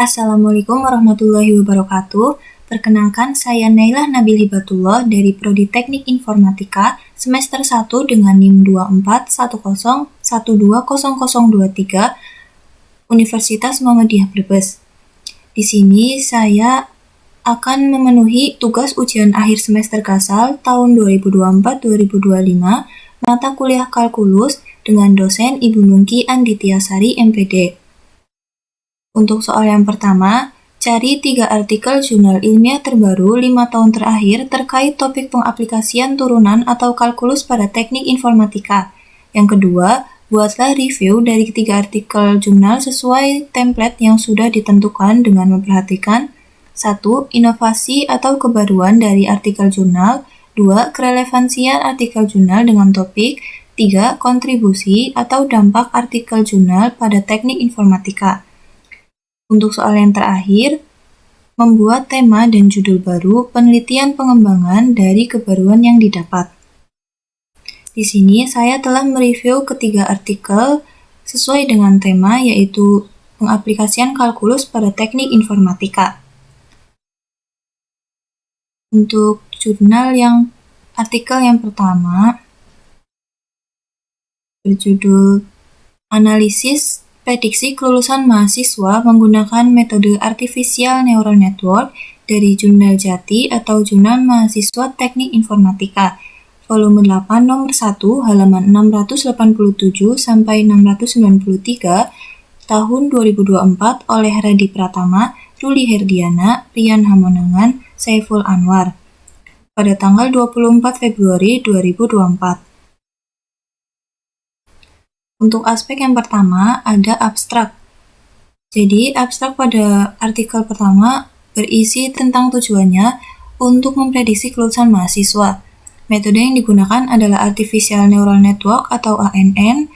Assalamualaikum warahmatullahi wabarakatuh. Perkenalkan, saya Nailah Nabil Hibatullah dari Prodi Teknik Informatika semester 1 dengan NIM 2410120023 Universitas Muhammadiyah Brebes. Di sini saya akan memenuhi tugas ujian akhir semester Kasal tahun 2024-2025 mata kuliah kalkulus dengan dosen Ibu Nungki Anditiasari MPD. Untuk soal yang pertama, cari 3 artikel jurnal ilmiah terbaru 5 tahun terakhir terkait topik pengaplikasian turunan atau kalkulus pada teknik informatika. Yang kedua, buatlah review dari 3 artikel jurnal sesuai template yang sudah ditentukan dengan memperhatikan 1. Inovasi atau kebaruan dari artikel jurnal. 2. Kerelevansian artikel jurnal dengan topik. 3. Kontribusi atau dampak artikel jurnal pada teknik informatika. Untuk soal yang terakhir, membuat tema dan judul baru penelitian pengembangan dari kebaruan yang didapat. Di sini saya telah mereview ketiga artikel sesuai dengan tema, yaitu pengaplikasian kalkulus pada teknik informatika. Untuk artikel yang pertama berjudul Analisis Prediksi Kelulusan Mahasiswa Menggunakan Metode Artificial Neural Network dari Jurnal Jati atau Jurnal Mahasiswa Teknik Informatika, volume 8 nomor 1 halaman 687 sampai 693 tahun 2024 oleh Radi Pratama, Ruli Herdiana, Rian Hamonangan, Saiful Anwar pada tanggal 24 Februari 2024. Untuk aspek yang pertama, ada abstrak. Jadi, abstrak pada artikel pertama berisi tentang tujuannya untuk memprediksi kelulusan mahasiswa. Metode yang digunakan adalah Artificial Neural Network atau ANN.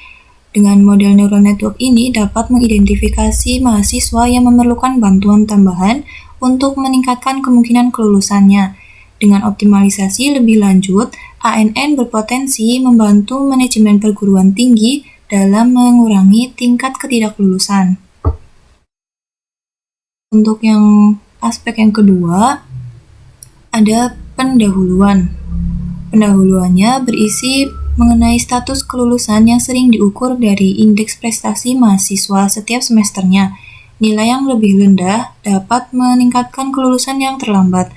Dengan model neural network ini dapat mengidentifikasi mahasiswa yang memerlukan bantuan tambahan untuk meningkatkan kemungkinan kelulusannya. Dengan optimalisasi lebih lanjut, ANN berpotensi membantu manajemen perguruan tinggi dalam mengurangi tingkat ketidaklulusan. Untuk aspek yang kedua, ada pendahuluan. Pendahuluannya berisi mengenai status kelulusan yang sering diukur dari indeks prestasi mahasiswa setiap semesternya. Nilai yang lebih rendah dapat meningkatkan kelulusan yang terlambat.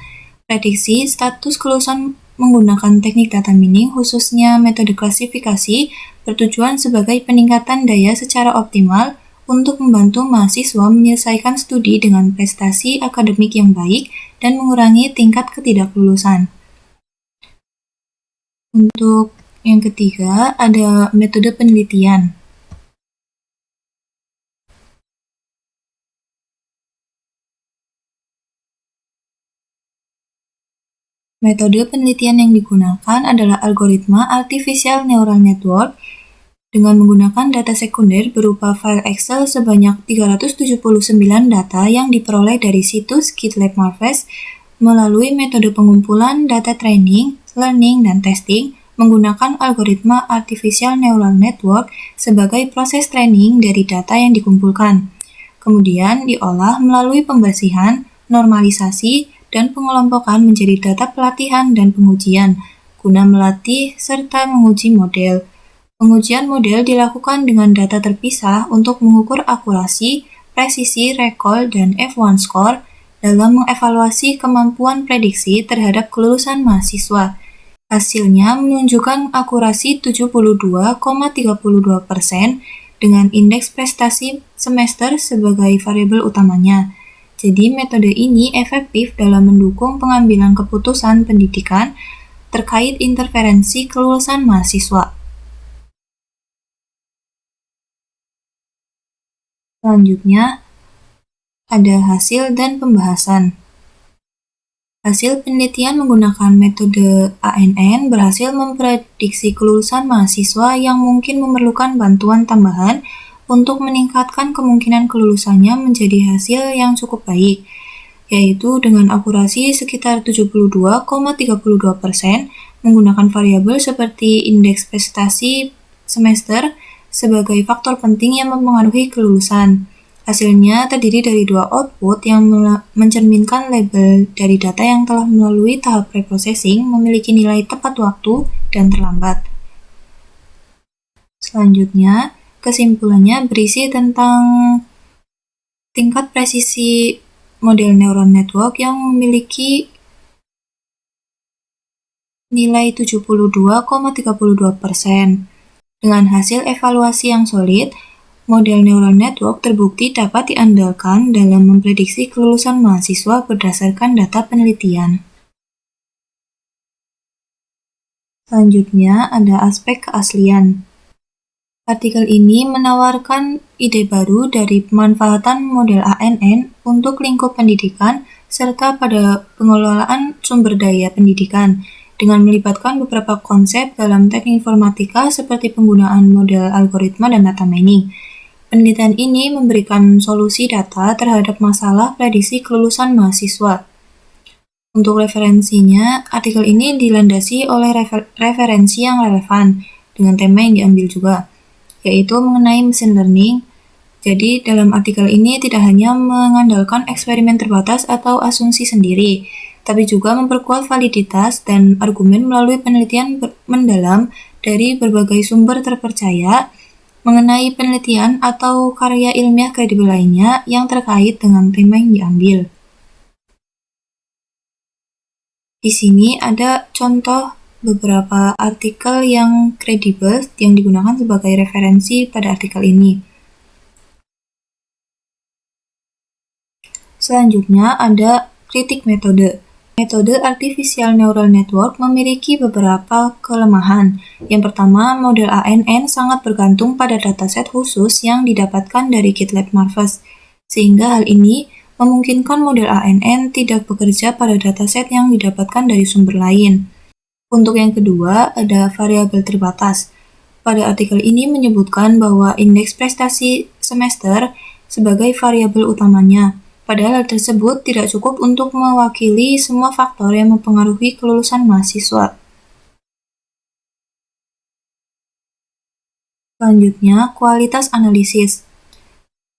Prediksi status kelulusan menggunakan teknik data mining, khususnya metode klasifikasi, bertujuan sebagai peningkatan daya secara optimal untuk membantu mahasiswa menyelesaikan studi dengan prestasi akademik yang baik dan mengurangi tingkat ketidaklulusan. Untuk yang ketiga, ada metode penelitian. Metode penelitian yang digunakan adalah algoritma Artificial Neural Network dengan menggunakan data sekunder berupa file Excel sebanyak 379 data yang diperoleh dari situs GitLab Marves melalui metode pengumpulan data training, learning, dan testing menggunakan algoritma Artificial Neural Network sebagai proses training dari data yang dikumpulkan. Kemudian diolah melalui pembasihan, normalisasi, dan pengelompokan menjadi data pelatihan dan pengujian, guna melatih serta menguji model. Pengujian model dilakukan dengan data terpisah untuk mengukur akurasi, presisi, recall, dan F1 score dalam mengevaluasi kemampuan prediksi terhadap kelulusan mahasiswa. Hasilnya menunjukkan akurasi 72,32% dengan indeks prestasi semester sebagai variabel utamanya. Jadi, metode ini efektif dalam mendukung pengambilan keputusan pendidikan terkait interferensi kelulusan mahasiswa. Selanjutnya, ada hasil dan pembahasan. Hasil penelitian menggunakan metode ANN berhasil memprediksi kelulusan mahasiswa yang mungkin memerlukan bantuan tambahan untuk meningkatkan kemungkinan kelulusannya menjadi hasil yang cukup baik, yaitu dengan akurasi sekitar 72,32% menggunakan variabel seperti indeks prestasi semester sebagai faktor penting yang mempengaruhi kelulusan. Hasilnya terdiri dari dua output yang mencerminkan label dari data yang telah melalui tahap preprocessing memiliki nilai tepat waktu dan terlambat. Selanjutnya, kesimpulannya berisi tentang tingkat presisi model neural network yang memiliki nilai 72,32%. Dengan hasil evaluasi yang solid, model neural network terbukti dapat diandalkan dalam memprediksi kelulusan mahasiswa berdasarkan data penelitian. Selanjutnya ada aspek keaslian. Artikel ini menawarkan ide baru dari pemanfaatan model ANN untuk lingkup pendidikan serta pada pengelolaan sumber daya pendidikan dengan melibatkan beberapa konsep dalam teknik informatika seperti penggunaan model algoritma dan data mining. Penelitian ini memberikan solusi data terhadap masalah prediksi kelulusan mahasiswa. Untuk referensinya, artikel ini dilandasi oleh referensi yang relevan dengan tema yang diambil juga, yaitu mengenai machine learning. Jadi, dalam artikel ini tidak hanya mengandalkan eksperimen terbatas atau asumsi sendiri, tapi juga memperkuat validitas dan argumen melalui penelitian mendalam dari berbagai sumber terpercaya mengenai penelitian atau karya ilmiah kredibel lainnya yang terkait dengan tema yang diambil. Di sini ada contoh beberapa artikel yang kredibel yang digunakan sebagai referensi pada artikel ini. Selanjutnya ada kritik metode. Metode artificial neural network memiliki beberapa kelemahan. Yang pertama, model ANN sangat bergantung pada dataset khusus yang didapatkan dari GitLab Marvis, sehingga hal ini memungkinkan model ANN tidak bekerja pada dataset yang didapatkan dari sumber lain. Untuk yang kedua, ada variabel terbatas. Pada artikel ini menyebutkan bahwa indeks prestasi semester sebagai variabel utamanya. Padahal hal tersebut tidak cukup untuk mewakili semua faktor yang mempengaruhi kelulusan mahasiswa. Selanjutnya, kualitas analisis.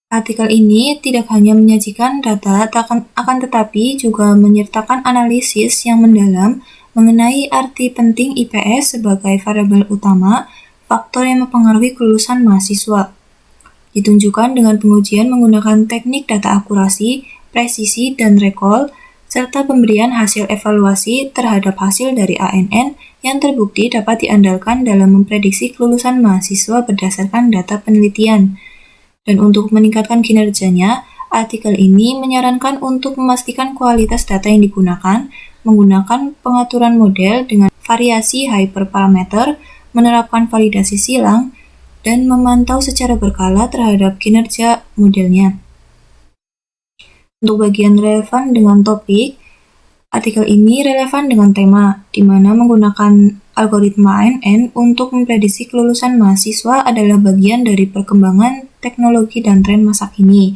Artikel ini tidak hanya menyajikan data, akan tetapi juga menyertakan analisis yang mendalam mengenai arti penting IPS sebagai variabel utama, faktor yang mempengaruhi kelulusan mahasiswa. Ditunjukkan dengan pengujian menggunakan teknik data akurasi, presisi, dan recall, serta pemberian hasil evaluasi terhadap hasil dari ANN yang terbukti dapat diandalkan dalam memprediksi kelulusan mahasiswa berdasarkan data penelitian. Dan untuk meningkatkan kinerjanya, artikel ini menyarankan untuk memastikan kualitas data yang digunakan, menggunakan pengaturan model dengan variasi hyperparameter, menerapkan validasi silang, dan memantau secara berkala terhadap kinerja modelnya. Untuk bagian relevan dengan topik, artikel ini relevan dengan tema, di mana menggunakan algoritma ANN untuk memprediksi kelulusan mahasiswa adalah bagian dari perkembangan teknologi dan tren masa kini.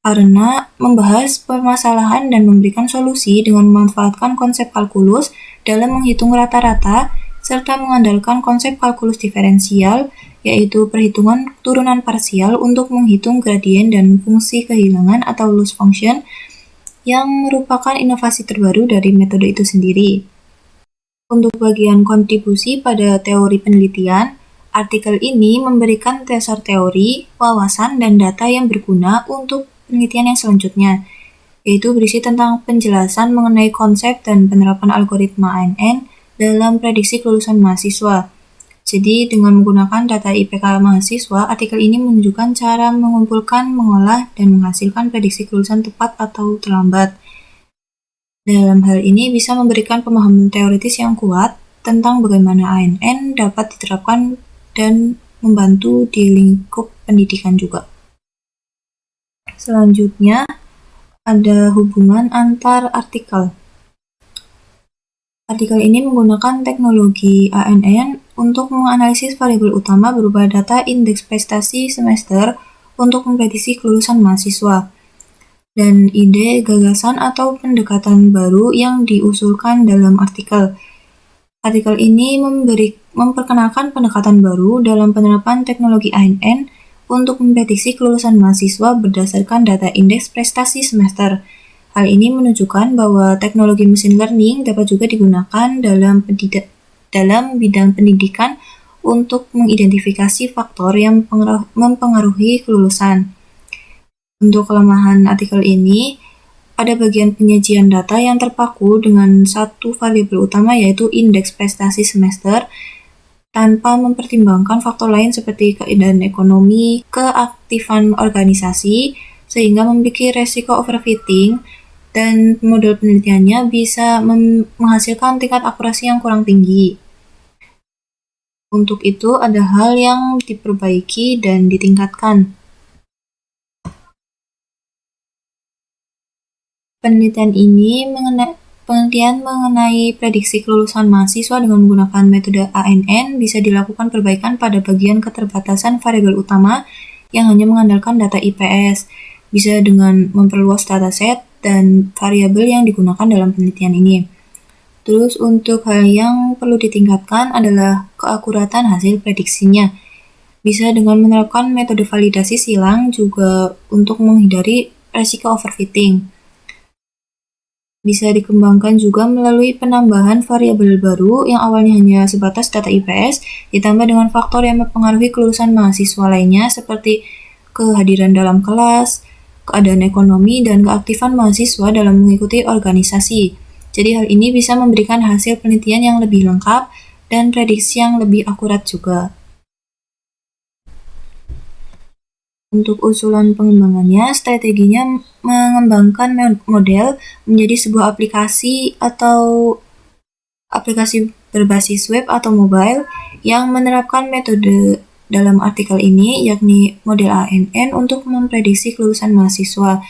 Karena membahas permasalahan dan memberikan solusi dengan memanfaatkan konsep kalkulus dalam menghitung rata-rata, serta mengandalkan konsep kalkulus diferensial, yaitu perhitungan turunan parsial untuk menghitung gradien dan fungsi kehilangan atau loss function, yang merupakan inovasi terbaru dari metode itu sendiri. Untuk bagian kontribusi pada teori penelitian, artikel ini memberikan dasar teori, wawasan, dan data yang berguna untuk penelitian yang selanjutnya, yaitu berisi tentang penjelasan mengenai konsep dan penerapan algoritma ANN dalam prediksi kelulusan mahasiswa. Jadi, dengan menggunakan data IPK mahasiswa, artikel ini menunjukkan cara mengumpulkan, mengolah, dan menghasilkan prediksi kelulusan tepat atau terlambat. Dalam hal ini bisa memberikan pemahaman teoritis yang kuat tentang bagaimana ANN dapat diterapkan dan membantu di lingkup pendidikan juga. Selanjutnya, ada hubungan antar artikel. Artikel ini menggunakan teknologi ANN untuk menganalisis variabel utama berupa data indeks prestasi semester untuk memprediksi kelulusan mahasiswa, dan ide, gagasan, atau pendekatan baru yang diusulkan dalam artikel. Artikel ini memperkenalkan pendekatan baru dalam penerapan teknologi ANN untuk memprediksi kelulusan mahasiswa berdasarkan data indeks prestasi semester. Hal ini menunjukkan bahwa teknologi mesin learning dapat juga digunakan dalam bidang pendidikan untuk mengidentifikasi faktor yang mempengaruhi kelulusan. Untuk kelemahan artikel ini, pada bagian penyajian data yang terpaku dengan satu variabel utama yaitu indeks prestasi semester tanpa mempertimbangkan faktor lain seperti keadaan ekonomi, keaktifan organisasi, sehingga memiliki resiko overfitting dan model penelitiannya bisa menghasilkan tingkat akurasi yang kurang tinggi. Untuk itu ada hal yang diperbaiki dan ditingkatkan. Penelitian mengenai prediksi kelulusan mahasiswa dengan menggunakan metode ANN bisa dilakukan perbaikan pada bagian keterbatasan variabel utama yang hanya mengandalkan data IPS, bisa dengan memperluas dataset dan variabel yang digunakan dalam penelitian ini. Terus untuk hal yang perlu ditingkatkan adalah keakuratan hasil prediksinya. Bisa dengan menerapkan metode validasi silang juga untuk menghindari resiko overfitting. Bisa dikembangkan juga melalui penambahan variabel baru yang awalnya hanya sebatas data IPS, ditambah dengan faktor yang mempengaruhi kelulusan mahasiswa lainnya seperti kehadiran dalam kelas, keadaan ekonomi, dan keaktifan mahasiswa dalam mengikuti organisasi. Jadi hal ini bisa memberikan hasil penelitian yang lebih lengkap dan prediksi yang lebih akurat juga. Untuk usulan pengembangannya, strateginya mengembangkan model menjadi sebuah aplikasi atau aplikasi berbasis web atau mobile yang menerapkan metode dalam artikel ini, yakni model ANN untuk memprediksi kelulusan mahasiswa.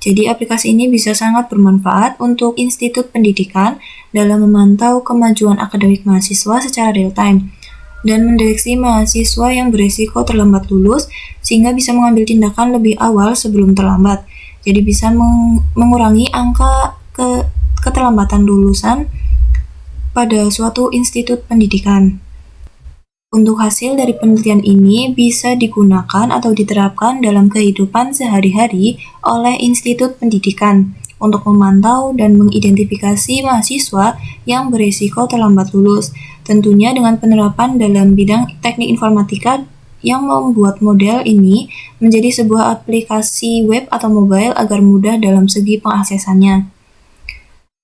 Jadi aplikasi ini bisa sangat bermanfaat untuk institut pendidikan dalam memantau kemajuan akademik mahasiswa secara real-time dan mendeteksi mahasiswa yang berisiko terlambat lulus sehingga bisa mengambil tindakan lebih awal sebelum terlambat. Jadi bisa mengurangi angka keterlambatan lulusan pada suatu institut pendidikan. Untuk hasil dari penelitian ini bisa digunakan atau diterapkan dalam kehidupan sehari-hari oleh institut pendidikan untuk memantau dan mengidentifikasi mahasiswa yang berisiko terlambat lulus, tentunya dengan penerapan dalam bidang teknik informatika yang membuat model ini menjadi sebuah aplikasi web atau mobile agar mudah dalam segi pengaksesannya.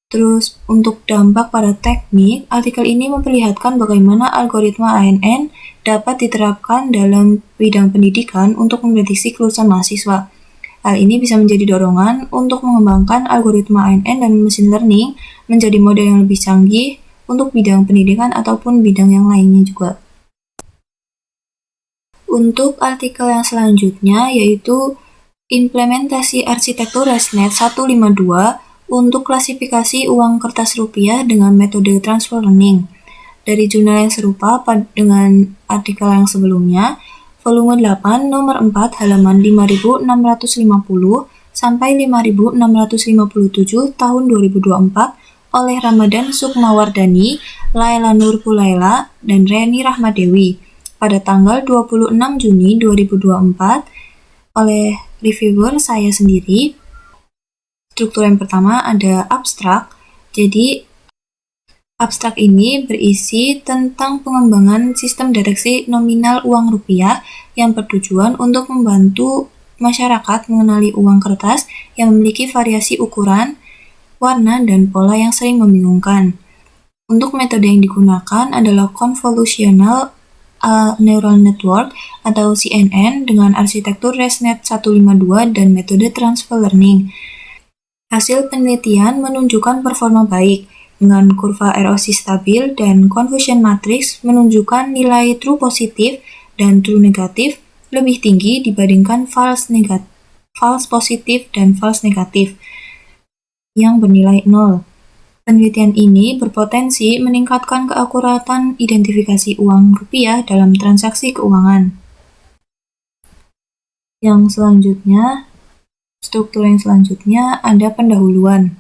Terus untuk dampak pada teknik, artikel ini memperlihatkan bagaimana algoritma ANN dapat diterapkan dalam bidang pendidikan untuk memprediksi kelulusan mahasiswa. Hal ini bisa menjadi dorongan untuk mengembangkan algoritma ANN dan machine learning menjadi model yang lebih canggih untuk bidang pendidikan ataupun bidang yang lainnya juga. Untuk artikel yang selanjutnya yaitu implementasi arsitektur ResNet 152 untuk klasifikasi uang kertas rupiah dengan metode transfer learning. Dari jurnal yang serupa dengan artikel yang sebelumnya, volume 8 nomor 4 halaman 5650 sampai 5657 tahun 2024 oleh Ramadan Sukmawardani, Laila Nur Pulaila, dan Reni Rahmadewi pada tanggal 26 Juni 2024 oleh reviewer saya sendiri. Struktur yang pertama ada abstrak. Jadi abstrak ini berisi tentang pengembangan sistem deteksi nominal uang rupiah yang bertujuan untuk membantu masyarakat mengenali uang kertas yang memiliki variasi ukuran, warna, dan pola yang sering membingungkan. Untuk metode yang digunakan adalah Convolutional Neural Network atau CNN dengan arsitektur ResNet 152 dan metode Transfer Learning. Hasil penelitian menunjukkan performa baik, dengan kurva erosi stabil dan confusion matrix menunjukkan nilai true positif dan true negatif lebih tinggi dibandingkan false positif dan false negatif yang bernilai 0. Penelitian ini berpotensi meningkatkan keakuratan identifikasi uang rupiah dalam transaksi keuangan. Struktur yang selanjutnya ada pendahuluan.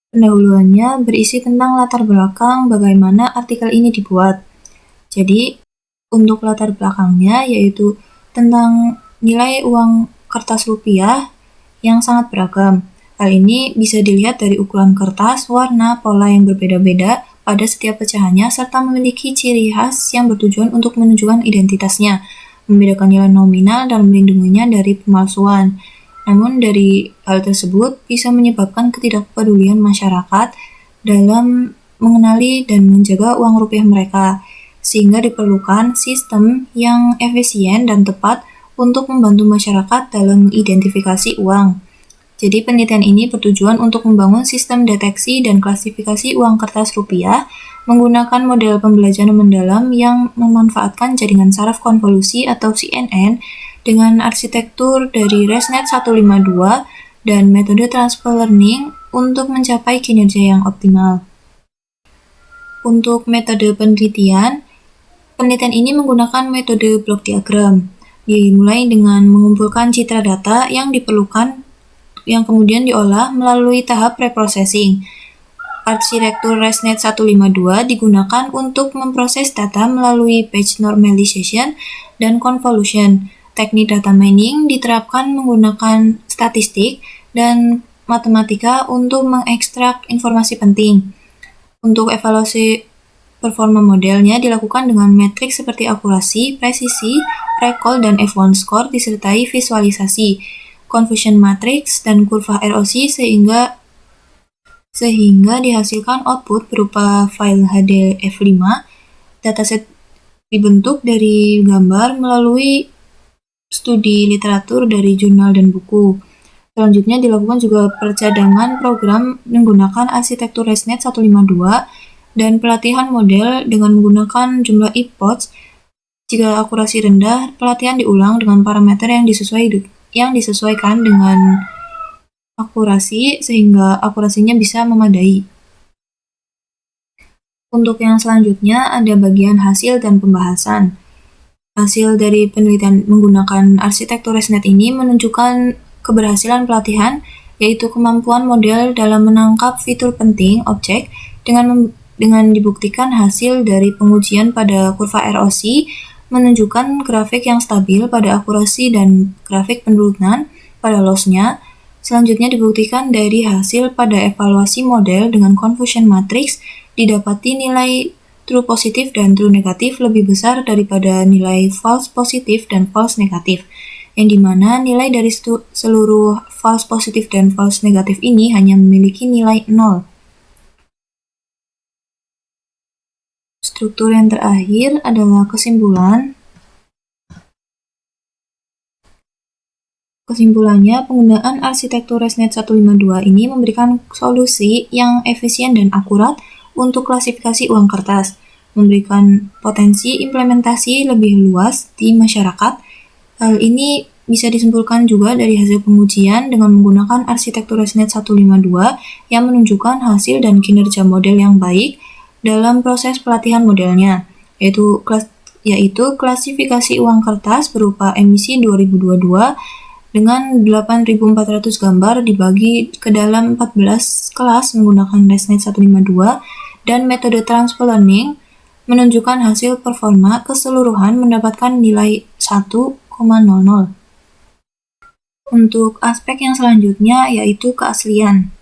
Pendahuluannya berisi tentang latar belakang bagaimana artikel ini dibuat. Jadi, untuk latar belakangnya yaitu tentang nilai uang kertas rupiah yang sangat beragam. Hal ini bisa dilihat dari ukuran kertas, warna, pola yang berbeda-beda pada setiap pecahannya, serta memiliki ciri khas yang bertujuan untuk menunjukkan identitasnya, membedakan nilai nominal dan melindunginya dari pemalsuan. Namun dari hal tersebut bisa menyebabkan ketidakpedulian masyarakat dalam mengenali dan menjaga uang rupiah mereka, sehingga diperlukan sistem yang efisien dan tepat untuk membantu masyarakat dalam mengidentifikasi uang. Jadi penelitian ini bertujuan untuk membangun sistem deteksi dan klasifikasi uang kertas rupiah menggunakan model pembelajaran mendalam yang memanfaatkan jaringan saraf konvolusi atau CNN dengan arsitektur dari ResNet 152 dan metode transfer learning untuk mencapai kinerja yang optimal. Untuk metode penelitian ini menggunakan metode blok diagram. Dimulai dengan mengumpulkan citra data yang diperlukan yang kemudian diolah melalui tahap preprocessing. Arsitektur ResNet 152 digunakan untuk memproses data melalui batch normalization dan convolution. Teknik data mining diterapkan menggunakan statistik dan matematika untuk mengekstrak informasi penting. Untuk evaluasi performa modelnya dilakukan dengan metrik seperti akurasi, presisi, recall, dan F1 score disertai visualisasi, confusion matrix, dan kurva ROC sehingga dihasilkan output berupa file HDF5. Dataset dibentuk dari gambar melalui studi literatur dari jurnal dan buku. Selanjutnya dilakukan juga percadangan program menggunakan arsitektur ResNet 152 dan pelatihan model dengan menggunakan jumlah epochs. Jika akurasi rendah, pelatihan diulang dengan parameter yang disesuaikan dengan akurasi sehingga akurasinya bisa memadai. Untuk yang selanjutnya ada bagian hasil dan pembahasan. Hasil dari penelitian menggunakan arsitektur ResNet ini menunjukkan keberhasilan pelatihan, yaitu kemampuan model dalam menangkap fitur penting objek dengan dibuktikan hasil dari pengujian pada kurva ROC menunjukkan grafik yang stabil pada akurasi dan grafik penurunan pada loss-nya. Selanjutnya dibuktikan dari hasil pada evaluasi model dengan confusion matrix didapati nilai true positif dan true negatif lebih besar daripada nilai false positif dan false negatif, yang dimana nilai dari seluruh false positif dan false negatif ini hanya memiliki nilai 0. Struktur yang terakhir adalah kesimpulan. Kesimpulannya, penggunaan arsitektur ResNet 152 ini memberikan solusi yang efisien dan akurat untuk klasifikasi uang kertas, memberikan potensi implementasi lebih luas di masyarakat. Hal ini bisa disimpulkan juga dari hasil pengujian dengan menggunakan arsitektur ResNet 152 yang menunjukkan hasil dan kinerja model yang baik dalam proses pelatihan modelnya, yaitu klasifikasi uang kertas berupa emisi 2022 dengan 8.400 gambar dibagi ke dalam 14 kelas menggunakan ResNet 152 dan metode transfer learning menunjukkan hasil performa keseluruhan mendapatkan nilai 1,00. Untuk aspek yang selanjutnya yaitu keaslian.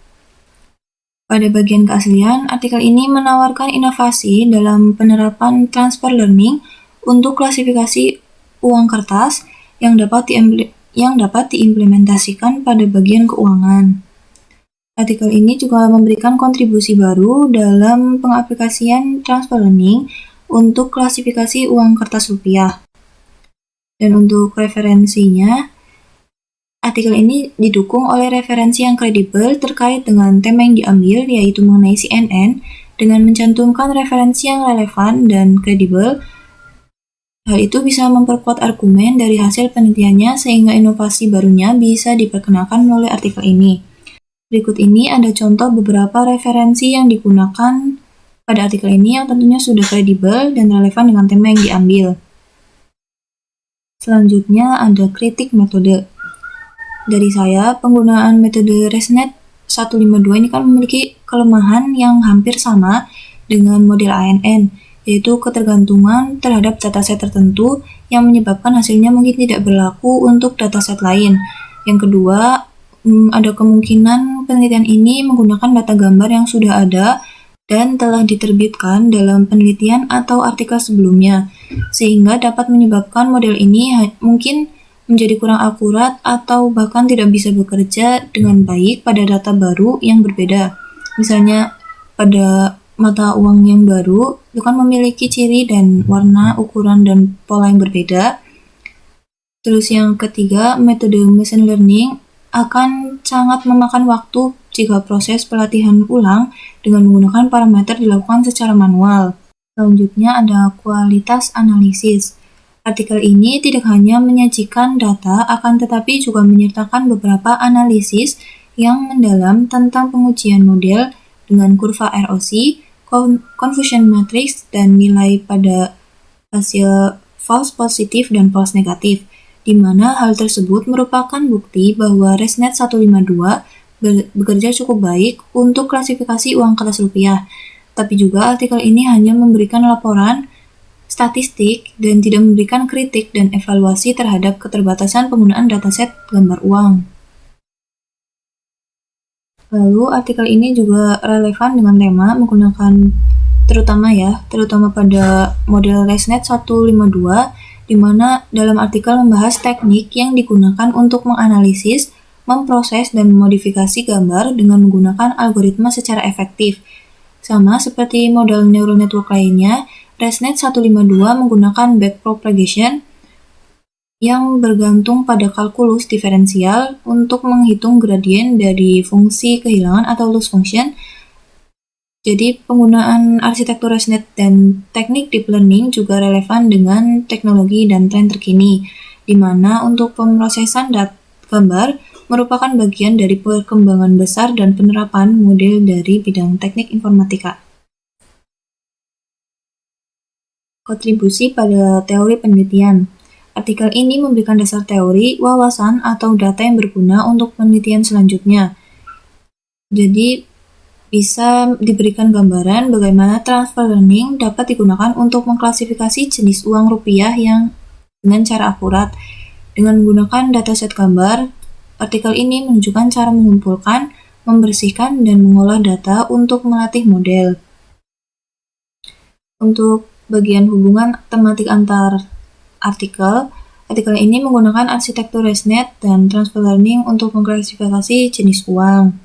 Pada bagian keaslian, artikel ini menawarkan inovasi dalam penerapan transfer learning untuk klasifikasi uang kertas yang dapat diimplementasikan pada bagian keuangan. Artikel ini juga memberikan kontribusi baru dalam pengaplikasian transfer learning untuk klasifikasi uang kertas rupiah. Dan untuk referensinya, artikel ini didukung oleh referensi yang kredibel terkait dengan tema yang diambil, yaitu mengenai CNN, dengan mencantumkan referensi yang relevan dan kredibel. Hal itu bisa memperkuat argumen dari hasil penelitiannya sehingga inovasi barunya bisa diperkenalkan melalui artikel ini. Berikut ini ada contoh beberapa referensi yang digunakan pada artikel ini yang tentunya sudah kredibel dan relevan dengan tema yang diambil. Selanjutnya ada kritik metode. Dari saya, penggunaan metode ResNet 152 ini kan memiliki kelemahan yang hampir sama dengan model ANN, yaitu ketergantungan terhadap dataset tertentu yang menyebabkan hasilnya mungkin tidak berlaku untuk dataset lain. Yang kedua, ada kemungkinan penelitian ini menggunakan data gambar yang sudah ada dan telah diterbitkan dalam penelitian atau artikel sebelumnya, sehingga dapat menyebabkan model ini mungkin menjadi kurang akurat atau bahkan tidak bisa bekerja dengan baik pada data baru yang berbeda. Misalnya pada mata uang yang baru itu kan memiliki ciri dan warna, ukuran, dan pola yang berbeda. Terus yang ketiga, metode machine learning akan sangat memakan waktu jika proses pelatihan ulang dengan menggunakan parameter dilakukan secara manual. Selanjutnya ada kualitas analisis. Artikel ini tidak hanya menyajikan data, akan tetapi juga menyertakan beberapa analisis yang mendalam tentang pengujian model dengan kurva ROC, confusion matrix, dan nilai pada hasil false positif dan false negatif, di mana hal tersebut merupakan bukti bahwa ResNet 152 bekerja cukup baik untuk klasifikasi uang kertas rupiah. Tapi juga artikel ini hanya memberikan laporan statistik dan tidak memberikan kritik dan evaluasi terhadap keterbatasan penggunaan dataset gambar uang. Lalu artikel ini juga relevan dengan tema menggunakan terutama pada model ResNet 152, di mana dalam artikel membahas teknik yang digunakan untuk menganalisis, memproses, dan memodifikasi gambar dengan menggunakan algoritma secara efektif. Sama seperti model neural network lainnya, ResNet 152 menggunakan backpropagation yang bergantung pada kalkulus diferensial untuk menghitung gradien dari fungsi kehilangan atau loss function. Jadi penggunaan arsitektur ResNet dan teknik deep learning juga relevan dengan teknologi dan tren terkini, di mana untuk pemrosesan gambar merupakan bagian dari perkembangan besar dan penerapan model dari bidang teknik informatika. Kontribusi pada teori penelitian. Artikel ini memberikan dasar teori, wawasan, atau data yang berguna untuk penelitian selanjutnya. Jadi, bisa diberikan gambaran bagaimana transfer learning dapat digunakan untuk mengklasifikasi jenis uang rupiah yang dengan cara akurat. Dengan menggunakan dataset gambar, artikel ini menunjukkan cara mengumpulkan, membersihkan, dan mengolah data untuk melatih model. Untuk bagian hubungan tematik antar artikel ini menggunakan arsitektur ResNet dan transfer learning untuk mengklasifikasi jenis uang.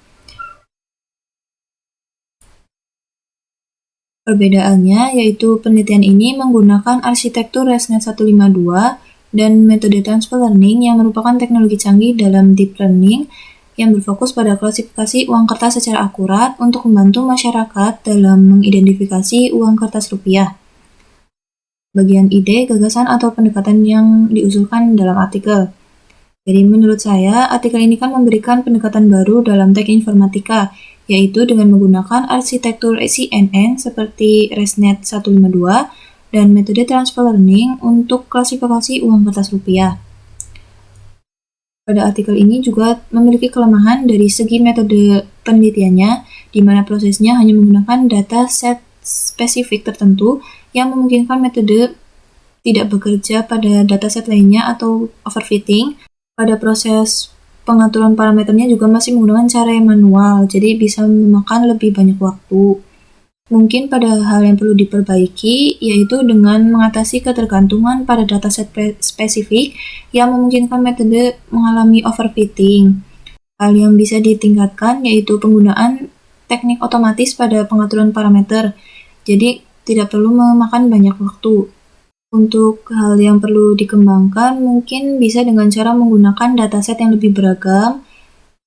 Perbedaannya yaitu penelitian ini menggunakan arsitektur ResNet 152 dan metode transfer learning yang merupakan teknologi canggih dalam deep learning yang berfokus pada klasifikasi uang kertas secara akurat untuk membantu masyarakat dalam mengidentifikasi uang kertas rupiah. Bagian ide, gagasan, atau pendekatan yang diusulkan dalam artikel. Jadi menurut saya, artikel ini kan memberikan pendekatan baru dalam teknik informatika, yaitu dengan menggunakan arsitektur CNN seperti ResNet 152 dan metode transfer learning untuk klasifikasi uang kertas rupiah. Pada artikel ini juga memiliki kelemahan dari segi metode penelitiannya, di mana prosesnya hanya menggunakan data set spesifik tertentu yang memungkinkan metode tidak bekerja pada dataset lainnya atau overfitting. Pada proses pengaturan parameternya juga masih menggunakan cara yang manual, jadi bisa memakan lebih banyak waktu. Mungkin pada hal yang perlu diperbaiki, yaitu dengan mengatasi ketergantungan pada dataset spesifik yang memungkinkan metode mengalami overfitting. Hal yang bisa ditingkatkan yaitu penggunaan teknik otomatis pada pengaturan parameter, jadi tidak perlu memakan banyak waktu. Untuk hal yang perlu dikembangkan, mungkin bisa dengan cara menggunakan dataset yang lebih beragam,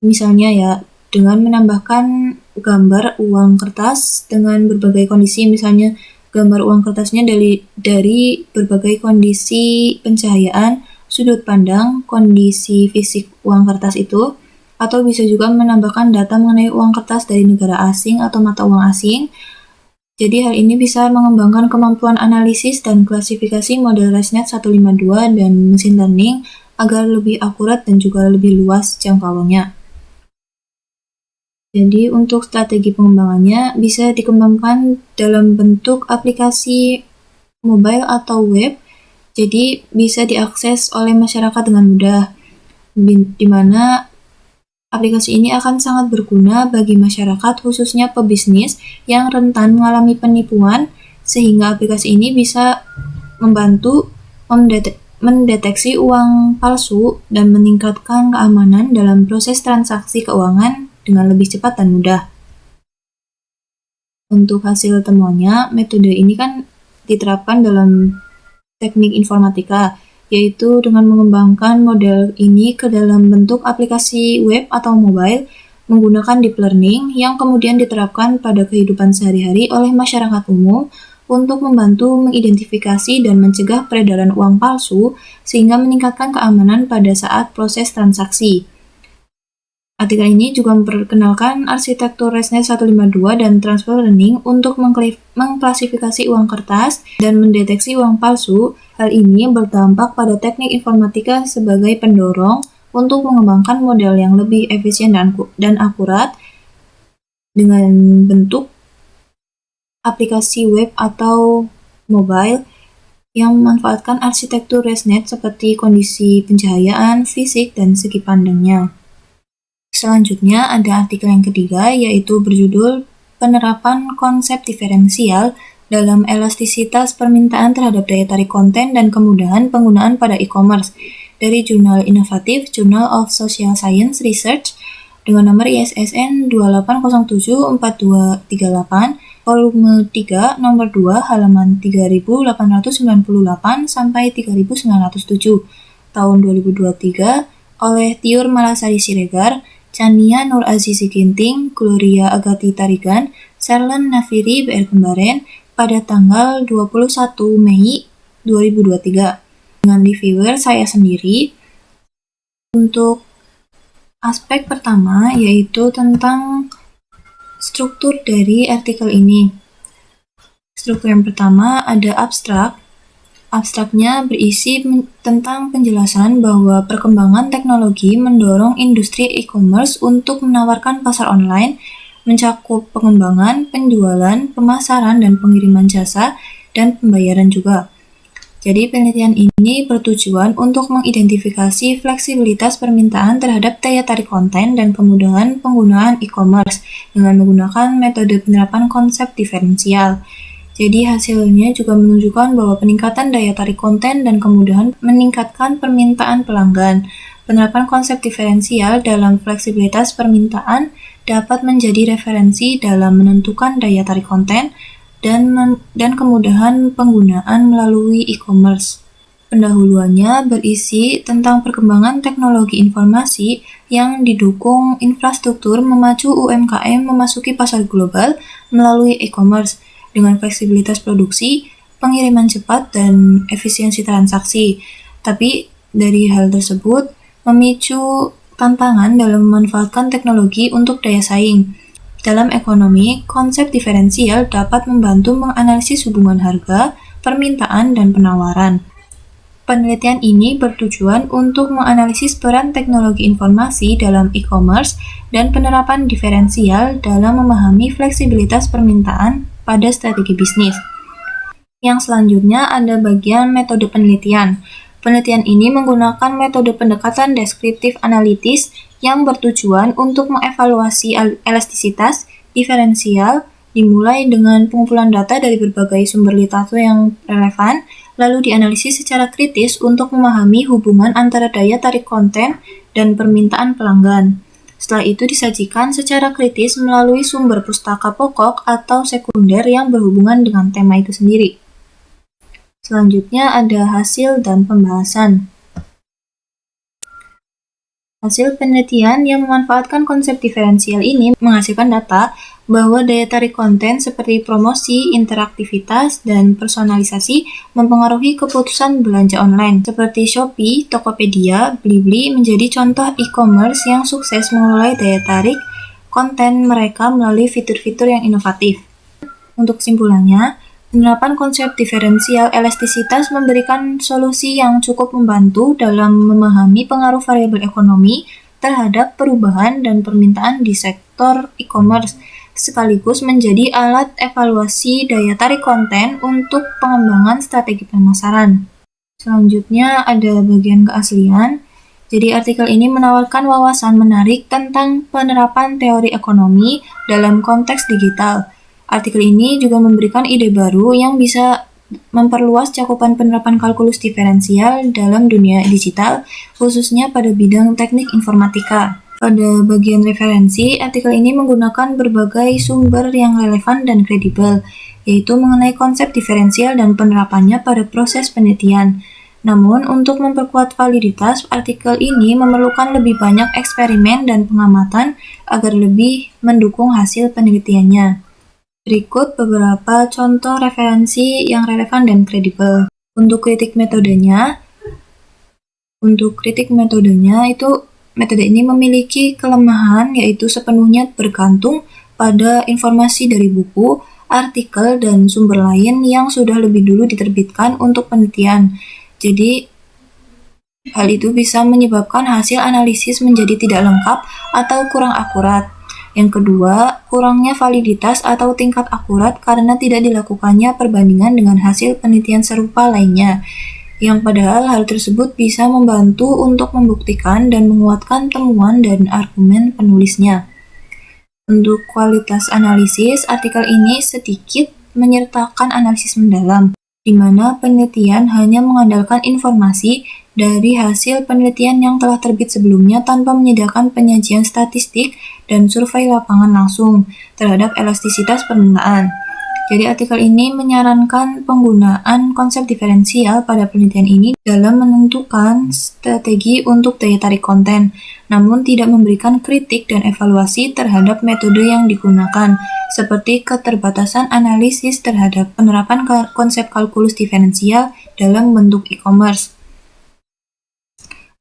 misalnya ya, dengan menambahkan gambar uang kertas dengan berbagai kondisi, misalnya gambar uang kertasnya dari berbagai kondisi pencahayaan, sudut pandang, kondisi fisik uang kertas itu, atau bisa juga menambahkan data mengenai uang kertas dari negara asing atau mata uang asing. Jadi hal ini bisa mengembangkan kemampuan analisis dan klasifikasi model ResNet 152 dan machine learning agar lebih akurat dan juga lebih luas jangkauannya. Jadi untuk strategi pengembangannya bisa dikembangkan dalam bentuk aplikasi mobile atau web Jadi bisa diakses oleh masyarakat dengan mudah, di mana aplikasi ini akan sangat berguna bagi masyarakat, khususnya pebisnis yang rentan mengalami penipuan, sehingga aplikasi ini bisa membantu mendeteksi uang palsu dan meningkatkan keamanan dalam proses transaksi keuangan dengan lebih cepat dan mudah. Untuk hasil temuannya, metode ini kan diterapkan dalam teknik informatika, yaitu dengan mengembangkan model ini ke dalam bentuk aplikasi web atau mobile menggunakan deep learning yang kemudian diterapkan pada kehidupan sehari-hari oleh masyarakat umum untuk membantu mengidentifikasi dan mencegah peredaran uang palsu sehingga meningkatkan keamanan pada saat proses transaksi. Artikel ini juga memperkenalkan arsitektur ResNet 152 dan Transfer Learning untuk mengklasifikasi uang kertas dan mendeteksi uang palsu. Hal ini berdampak pada teknik informatika sebagai pendorong untuk mengembangkan model yang lebih efisien dan akurat dengan bentuk aplikasi web atau mobile yang memanfaatkan arsitektur ResNet seperti kondisi pencahayaan, fisik, dan segi pandangnya. Selanjutnya ada artikel yang ketiga, yaitu berjudul Penerapan Konsep Diferensial dalam Elastisitas Permintaan Terhadap Daya Tarik Konten dan Kemudahan Penggunaan pada E-commerce dari Jurnal Inovatif Journal of Social Science Research dengan nomor ISSN 28074238, volume 3, nomor 2, halaman 3898 sampai 3907, tahun 2023 oleh Tiur Malasari Siregar, Chania Nur Azizi Ginting, Gloria Agati Tarigan, Serlen Nafiri BR Kembaren pada tanggal 21 Mei 2023 dengan reviewer saya sendiri. Untuk aspek pertama yaitu tentang struktur dari artikel ini. Struktur yang pertama ada abstrak. Abstraknya berisi tentang penjelasan bahwa perkembangan teknologi mendorong industri e-commerce untuk menawarkan pasar online, mencakup pengembangan, penjualan, pemasaran, dan pengiriman jasa, dan pembayaran juga. Jadi penelitian ini bertujuan untuk mengidentifikasi fleksibilitas permintaan terhadap daya tarik konten dan kemudahan penggunaan e-commerce dengan menggunakan metode penerapan konsep diferensial. Jadi hasilnya juga menunjukkan bahwa peningkatan daya tarik konten dan kemudahan meningkatkan permintaan pelanggan. Penerapan konsep diferensial dalam fleksibilitas permintaan dapat menjadi referensi dalam menentukan daya tarik konten dan kemudahan penggunaan melalui e-commerce. Pendahuluannya berisi tentang perkembangan teknologi informasi yang didukung infrastruktur memacu UMKM memasuki pasar global melalui e-commerce dengan fleksibilitas produksi, pengiriman cepat, dan efisiensi transaksi. Tapi dari hal tersebut memicu tantangan dalam memanfaatkan teknologi untuk daya saing. Dalam ekonomi, konsep diferensial dapat membantu menganalisis hubungan harga, permintaan, dan penawaran. Penelitian ini bertujuan untuk menganalisis peran teknologi informasi dalam e-commerce dan penerapan diferensial dalam memahami fleksibilitas permintaan pada strategi bisnis. Yang selanjutnya ada bagian metode penelitian. Penelitian ini menggunakan metode pendekatan deskriptif analitis yang bertujuan untuk mengevaluasi elastisitas diferensial dimulai dengan pengumpulan data dari berbagai sumber literatur yang relevan, lalu dianalisis secara kritis untuk memahami hubungan antara daya tarik konten dan permintaan pelanggan. Setelah itu disajikan secara kritis melalui sumber pustaka pokok atau sekunder yang berhubungan dengan tema itu sendiri. Selanjutnya ada hasil dan pembahasan. Hasil penelitian yang memanfaatkan konsep diferensial ini menghasilkan data bahwa daya tarik konten seperti promosi, interaktivitas, dan personalisasi mempengaruhi keputusan belanja online. Seperti Shopee, Tokopedia, Blibli menjadi contoh e-commerce yang sukses mengelola daya tarik konten mereka melalui fitur-fitur yang inovatif. Untuk kesimpulannya, penerapan konsep diferensial elastisitas memberikan solusi yang cukup membantu dalam memahami pengaruh variabel ekonomi terhadap perubahan dan permintaan di sektor e-commerce, sekaligus menjadi alat evaluasi daya tarik konten untuk pengembangan strategi pemasaran. Selanjutnya ada bagian keaslian. Jadi artikel ini menawarkan wawasan menarik tentang penerapan teori ekonomi dalam konteks digital. Artikel ini juga memberikan ide baru yang bisa memperluas cakupan penerapan kalkulus diferensial dalam dunia digital, khususnya pada bidang teknik informatika. Pada bagian referensi, artikel ini menggunakan berbagai sumber yang relevan dan kredibel, yaitu mengenai konsep diferensial dan penerapannya pada proses penelitian. Namun, untuk memperkuat validitas, artikel ini memerlukan lebih banyak eksperimen dan pengamatan agar lebih mendukung hasil penelitiannya. Berikut beberapa contoh referensi yang relevan dan kredibel. Untuk kritik metodenya itu metode ini memiliki kelemahan, yaitu sepenuhnya bergantung pada informasi dari buku, artikel, dan sumber lain yang sudah lebih dulu diterbitkan untuk penelitian. Jadi, hal itu bisa menyebabkan hasil analisis menjadi tidak lengkap atau kurang akurat. Yang kedua, kurangnya validitas atau tingkat akurat karena tidak dilakukannya perbandingan dengan hasil penelitian serupa lainnya, yang padahal hal tersebut bisa membantu untuk membuktikan dan menguatkan temuan dan argumen penulisnya. Untuk kualitas analisis, artikel ini sedikit menyertakan analisis mendalam, di mana penelitian hanya mengandalkan informasi dari hasil penelitian yang telah terbit sebelumnya tanpa menyediakan penyajian statistik dan survei lapangan langsung terhadap elastisitas permintaan. Jadi artikel ini menyarankan penggunaan konsep diferensial pada penelitian ini dalam menentukan strategi untuk daya tarik konten, namun tidak memberikan kritik dan evaluasi terhadap metode yang digunakan, seperti keterbatasan analisis terhadap penerapan konsep kalkulus diferensial dalam bentuk e-commerce.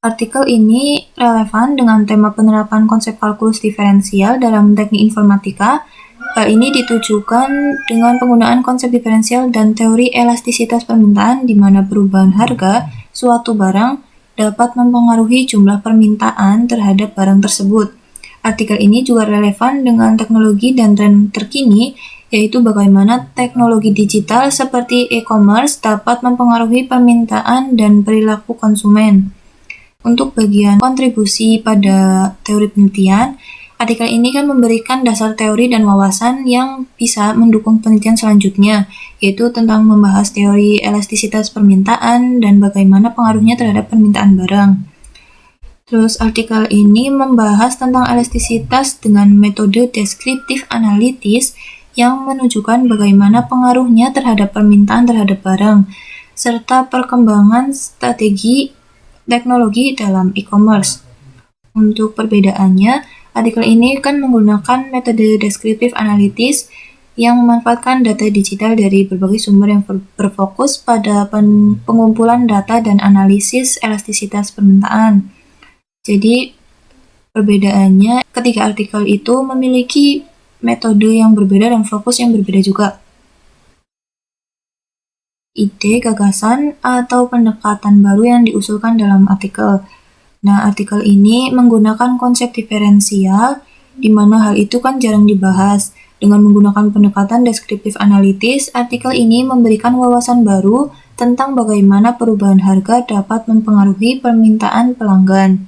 Artikel ini relevan dengan tema penerapan konsep kalkulus diferensial dalam teknik informatika. Hal ini ditujukan dengan penggunaan konsep diferensial dan teori elastisitas permintaan di mana perubahan harga suatu barang dapat mempengaruhi jumlah permintaan terhadap barang tersebut. Artikel ini juga relevan dengan teknologi dan tren terkini, yaitu bagaimana teknologi digital seperti e-commerce dapat mempengaruhi permintaan dan perilaku konsumen. Untuk bagian kontribusi pada teori penelitian, artikel ini kan memberikan dasar teori dan wawasan yang bisa mendukung penelitian selanjutnya, yaitu tentang membahas teori elastisitas permintaan dan bagaimana pengaruhnya terhadap permintaan barang. Terus artikel ini membahas tentang elastisitas dengan metode deskriptif analitis yang menunjukkan bagaimana pengaruhnya terhadap permintaan terhadap barang, serta perkembangan strategi teknologi dalam e-commerce. Untuk perbedaannya, artikel ini kan menggunakan metode deskriptif analitis yang memanfaatkan data digital dari berbagai sumber yang berfokus pada pengumpulan data dan analisis elastisitas permintaan. Jadi, perbedaannya ketiga artikel itu memiliki metode yang berbeda dan fokus yang berbeda juga. Ide, gagasan, atau pendekatan baru yang diusulkan dalam artikel. Nah, artikel ini menggunakan konsep diferensial, di mana hal itu kan jarang dibahas. Dengan menggunakan pendekatan deskriptif analitis, artikel ini memberikan wawasan baru tentang bagaimana perubahan harga dapat mempengaruhi permintaan pelanggan.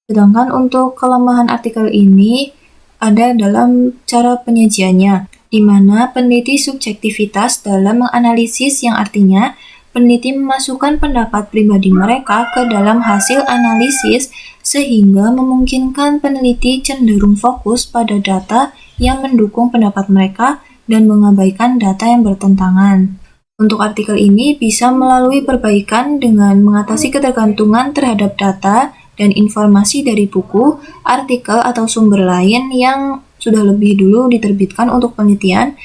Sedangkan untuk kelemahan artikel ini ada dalam cara penyajiannya, di mana peneliti subjektivitas dalam menganalisis, yang artinya peneliti memasukkan pendapat pribadi mereka ke dalam hasil analisis sehingga memungkinkan peneliti cenderung fokus pada data yang mendukung pendapat mereka dan mengabaikan data yang bertentangan. Untuk artikel ini bisa melalui perbaikan dengan mengatasi ketergantungan terhadap data dan informasi dari buku, artikel, atau sumber lain yang sudah lebih dulu diterbitkan untuk penelitian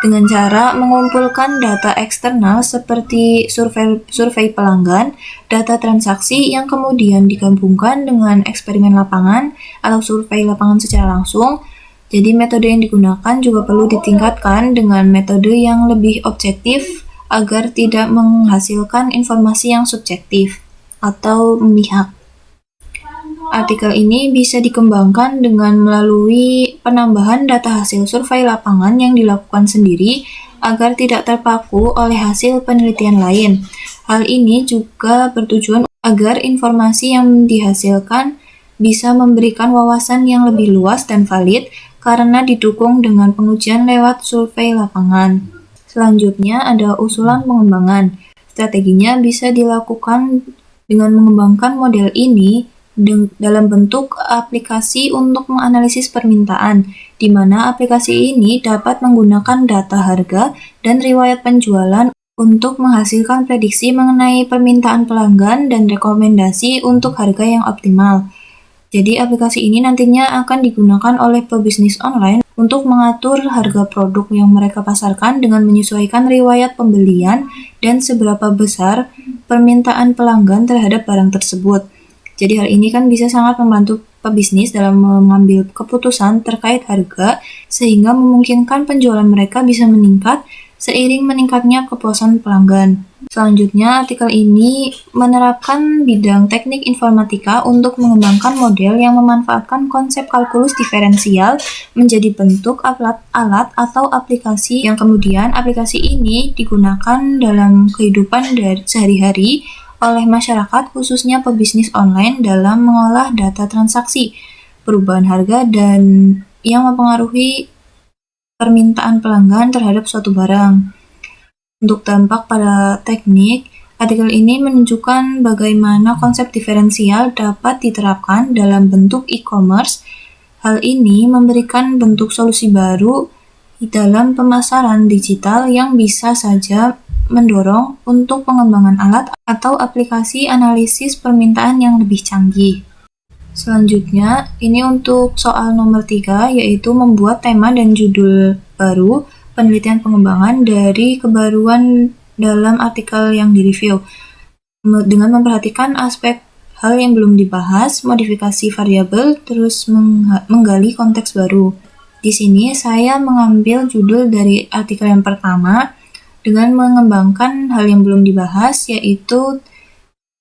dengan cara mengumpulkan data eksternal seperti survei pelanggan, data transaksi yang kemudian digabungkan dengan eksperimen lapangan atau survei lapangan secara langsung. Jadi metode yang digunakan juga perlu ditingkatkan dengan metode yang lebih objektif agar tidak menghasilkan informasi yang subjektif atau memihak. Artikel ini bisa dikembangkan dengan melalui penambahan data hasil survei lapangan yang dilakukan sendiri agar tidak terpaku oleh hasil penelitian lain. Hal ini juga bertujuan agar informasi yang dihasilkan bisa memberikan wawasan yang lebih luas dan valid karena didukung dengan pengujian lewat survei lapangan. Selanjutnya ada usulan pengembangan. Strateginya bisa dilakukan dengan mengembangkan model ini dalam bentuk aplikasi untuk menganalisis permintaan, di mana aplikasi ini dapat menggunakan data harga dan riwayat penjualan untuk menghasilkan prediksi mengenai permintaan pelanggan dan rekomendasi untuk harga yang optimal. Jadi aplikasi ini nantinya akan digunakan oleh pebisnis online untuk mengatur harga produk yang mereka pasarkan dengan menyesuaikan riwayat pembelian dan seberapa besar permintaan pelanggan terhadap barang tersebut. Jadi hal ini kan bisa sangat membantu pebisnis dalam mengambil keputusan terkait harga sehingga memungkinkan penjualan mereka bisa meningkat seiring meningkatnya kepuasan pelanggan. Selanjutnya, artikel ini menerapkan bidang teknik informatika untuk mengembangkan model yang memanfaatkan konsep kalkulus diferensial menjadi bentuk alat atau aplikasi yang kemudian aplikasi ini digunakan dalam kehidupan sehari-hari oleh masyarakat khususnya pebisnis online dalam mengolah data transaksi, perubahan harga, dan yang mempengaruhi permintaan pelanggan terhadap suatu barang. Untuk dampak pada teknik, artikel ini menunjukkan bagaimana konsep diferensial dapat diterapkan dalam bentuk e-commerce. Hal ini memberikan bentuk solusi baru dalam pemasaran digital yang bisa saja mendorong untuk pengembangan alat atau aplikasi analisis permintaan yang lebih canggih. Selanjutnya, ini untuk soal nomor 3, yaitu membuat tema dan judul baru penelitian pengembangan dari kebaruan dalam artikel yang direview. Dengan memperhatikan aspek hal yang belum dibahas, modifikasi variabel, terus menggali konteks baru. Di sini saya mengambil judul dari artikel yang pertama dengan mengembangkan hal yang belum dibahas, yaitu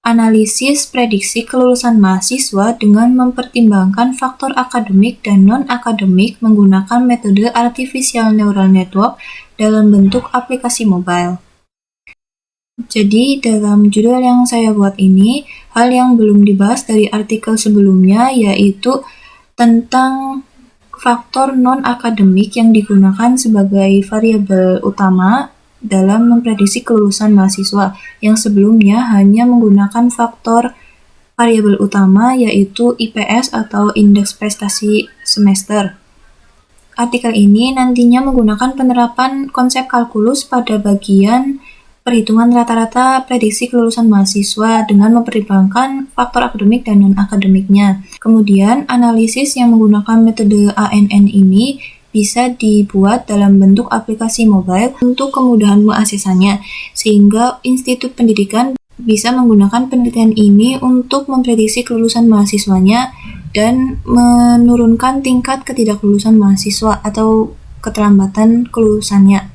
analisis prediksi kelulusan mahasiswa dengan mempertimbangkan faktor akademik dan non-akademik menggunakan metode artificial neural network dalam bentuk aplikasi mobile. Jadi, dalam judul yang saya buat ini, hal yang belum dibahas dari artikel sebelumnya yaitu tentang faktor non-akademik yang digunakan sebagai variabel utama dalam memprediksi kelulusan mahasiswa yang sebelumnya hanya menggunakan faktor variabel utama yaitu IPS atau indeks prestasi semester. Artikel ini nantinya menggunakan penerapan konsep kalkulus pada bagian perhitungan rata-rata prediksi kelulusan mahasiswa dengan mempertimbangkan faktor akademik dan non-akademiknya. Kemudian analisis yang menggunakan metode ANN ini bisa dibuat dalam bentuk aplikasi mobile untuk kemudahan mengaksesnya, sehingga institut pendidikan bisa menggunakan penelitian ini untuk memprediksi kelulusan mahasiswanya dan menurunkan tingkat ketidaklulusan mahasiswa atau keterlambatan kelulusannya.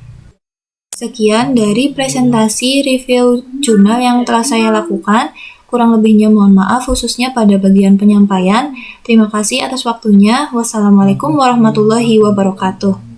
Sekian dari presentasi review jurnal yang telah saya lakukan. Kurang lebihnya mohon maaf khususnya pada bagian penyampaian. Terima kasih atas waktunya. Wassalamualaikum warahmatullahi wabarakatuh.